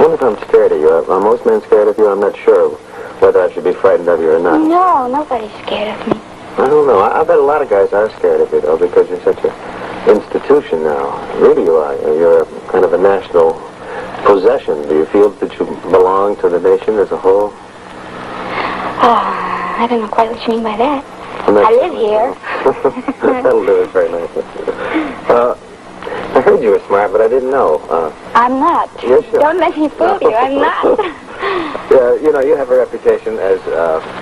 wonder if I'm scared of you. Are most men scared of you? I'm not sure whether I should be frightened of you or not. No, nobody's scared of me. I don't know. I bet a lot of guys are scared of you, though, because you're such an institution now. Really, you are. You're kind of a national possession. Do you feel that you belong to the nation as a whole? I don't know quite what you mean by that. I live here. That'll do it very nicely. I heard you were smart, but I didn't know. I'm not. Yes, sure. Don't let me fool you. I'm not. Yeah, you know, you have a reputation as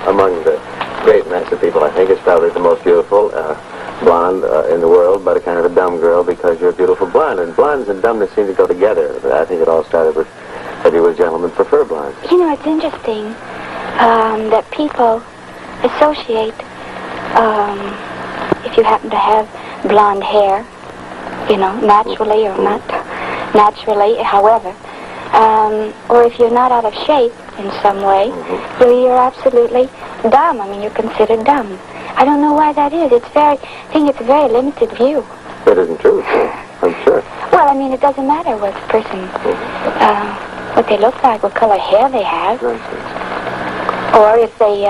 among the great mass of people. I think it's probably the most beautiful blonde in the world, but a kind of a dumb girl because you're a beautiful blonde. And blondes and dumbness seem to go together. I think it all started with that you were a gentleman prefer blondes. You know, it's interesting that people associate, if you happen to have blonde hair, you know, naturally or not naturally, however, or if you're not out of shape in some way, you're absolutely dumb. I mean, you're considered dumb. I don't know why that is. I think it's a very limited view. That isn't true, I'm sure. Well, I mean, it doesn't matter what the person, what they look like, what color hair they have, or if they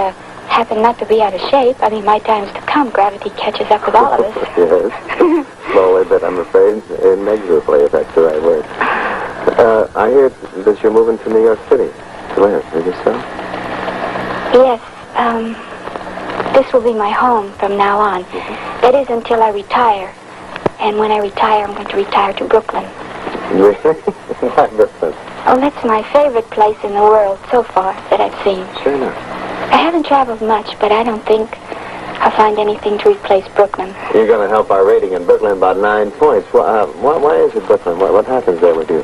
happen not to be out of shape. I mean, my time's to come. Gravity catches up with all of us. Yes. Slowly, but I'm afraid inexorably, if that's the right word. I hear that you're moving to New York City. Where? Is it so? Yes. This will be my home from now on. That is until I retire. And when I retire, I'm going to retire to Brooklyn. Really? Why Brooklyn? Oh, that's my favorite place in the world so far that I've seen. Sure enough. I haven't traveled much, but I don't think I'll find anything to replace Brooklyn. You're going to help our rating in Brooklyn about 9 points. Well, why is it Brooklyn? What happens there with you?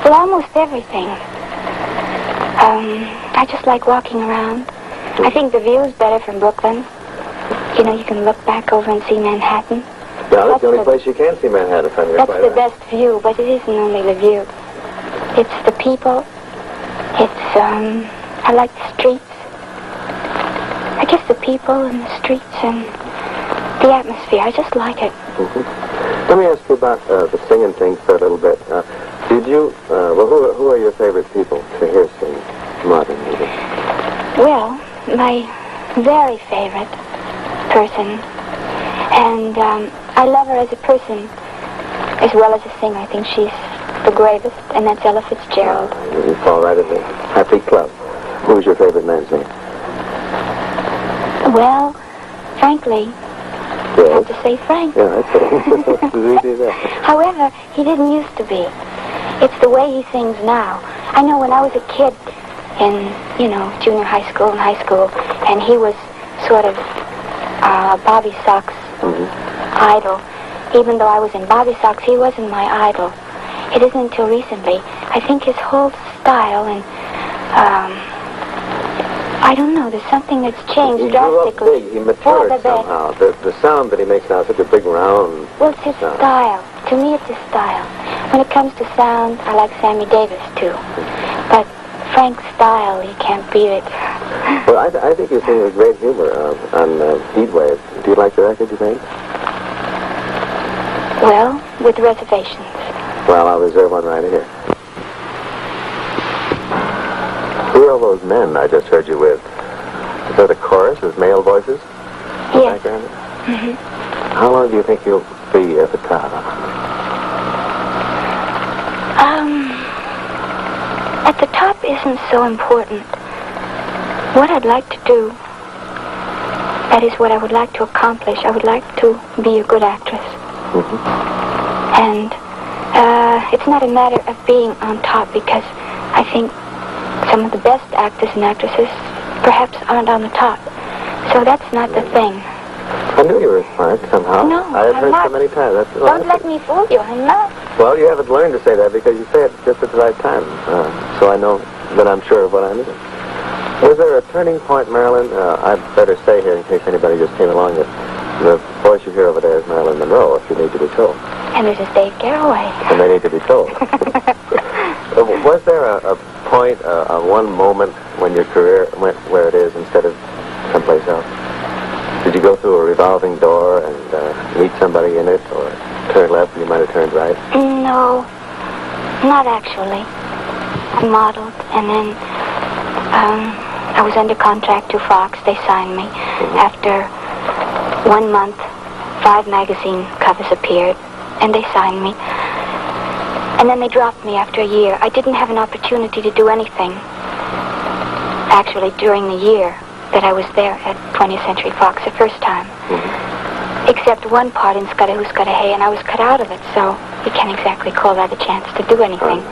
Well, almost everything. I just like walking around. I think the view's better from Brooklyn. You know, you can look back over and see Manhattan. Yeah, that's the only place you can see Manhattan from your That's the best view, but it isn't only the view. It's the people. It's, I like the streets. I guess the people and the streets and the atmosphere. I just like it. Let me ask you about the singing thing for a little bit. Did you, who are your favorite people to hear sing modern music? Well, my very favorite person, and I love her as a person as well as a singer. I think she's the greatest, and that's Ella Fitzgerald. You fall right in the happy club. Who's your favorite man's name? Well, frankly, I have to say Frank. Yeah, that's it. It's as easy as that. However, he didn't used to be. It's the way he sings now. I know when I was a kid in, you know, junior high school and high school, and he was sort of Bobby Sock's idol. Even though I was in Bobby Sox, he wasn't my idol. It isn't until recently. I think his whole style and, I don't know, there's something that's changed drastically. He grew up big. He matured somehow. The sound that he makes now is such a big round. Well, it's his style. To me, it's his style. When it comes to sound, I like Sammy Davis, too. But Frank's style, you can't beat it. Well, I think you sing with great humor on Heat Wave. Do you like the record you made? Well, with reservations. Well, I'll reserve one right here. Who are all those men I just heard you with? Is that a chorus with male voices? Yes. How long do you think you'll be at the top? At the top isn't so important. What I'd like to do, that is what I would like to accomplish. I would like to be a good actress. And it's not a matter of being on top, because I think some of the best actors and actresses perhaps aren't on the top. So that's not the thing. I knew you were smart somehow. No, I have I'm heard not. so many times. Don't let me fool you. I'm not. Well, you haven't learned to say that because you say it just at the right time. So I know that I'm sure of what I mean. Was there a turning point, Marilyn? I'd better say here in case anybody just came along that the voice you hear over there is Marilyn Monroe, if you need to be told. And this is Dave Galloway. And they need to be told. Was there a point, one moment when your career went where it is instead of someplace else? Did you go through a revolving door and meet somebody in it, or turn left and you might have turned right? No, not actually. I modeled, and then I was under contract to Fox. They signed me. After 1 month, 5 magazine covers appeared, and they signed me. And then they dropped me after a year. I didn't have an opportunity to do anything, actually, during the year that I was there at 20th Century Fox the first time. Except one part in Scudda Who Scudda Hey, and I was cut out of it, so you can't exactly call that a chance to do anything.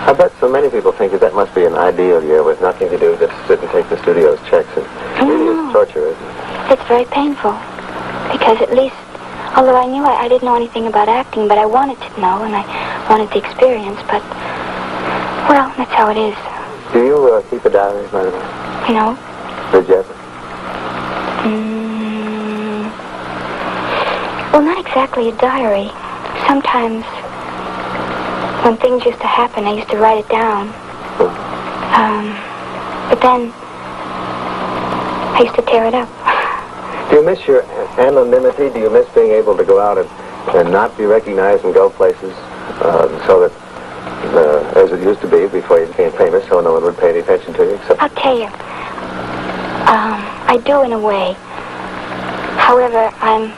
I bet so many people think that must be an ideal year with nothing to do, just sit and take the studio's checks. And really it's torture, isn't it? It's very painful, because at least, although I knew I didn't know anything about acting, but I wanted to know, and I wanted the experience, but, well, that's how it is. Do you keep a diary, by the way? No. Did you ever? Well, not exactly a diary. Sometimes, when things used to happen, I used to write it down. But then, I used to tear it up. Do you miss your anonymity? Do you miss being able to go out and not be recognized and go places so that, as it used to be before you became famous, so no one would pay any attention to you? Except I'll tell you. I do in a way. However, I'm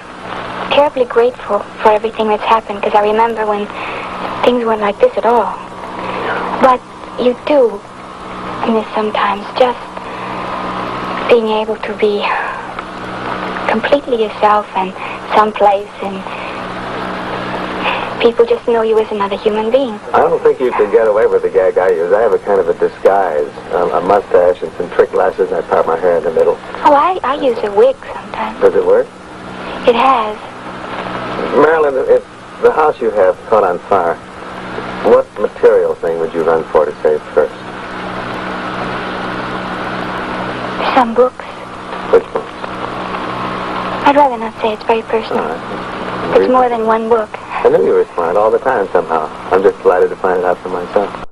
terribly grateful for everything that's happened, because I remember when things weren't like this at all. But you do miss sometimes just being able to be completely yourself and someplace, and people just know you as another human being. I don't think you could get away with the gag I use. I have a kind of a disguise, a mustache and some trick glasses, and I part my hair in the middle. Oh, I use a wig sometimes. Does it work? It has. Marilyn, if the house you have caught on fire, what material thing would you run for to save first? Some books. Which books? I'd rather not say. It's very personal. It's more than one book. I knew you were smart all the time somehow. I'm just delighted to find it out for myself.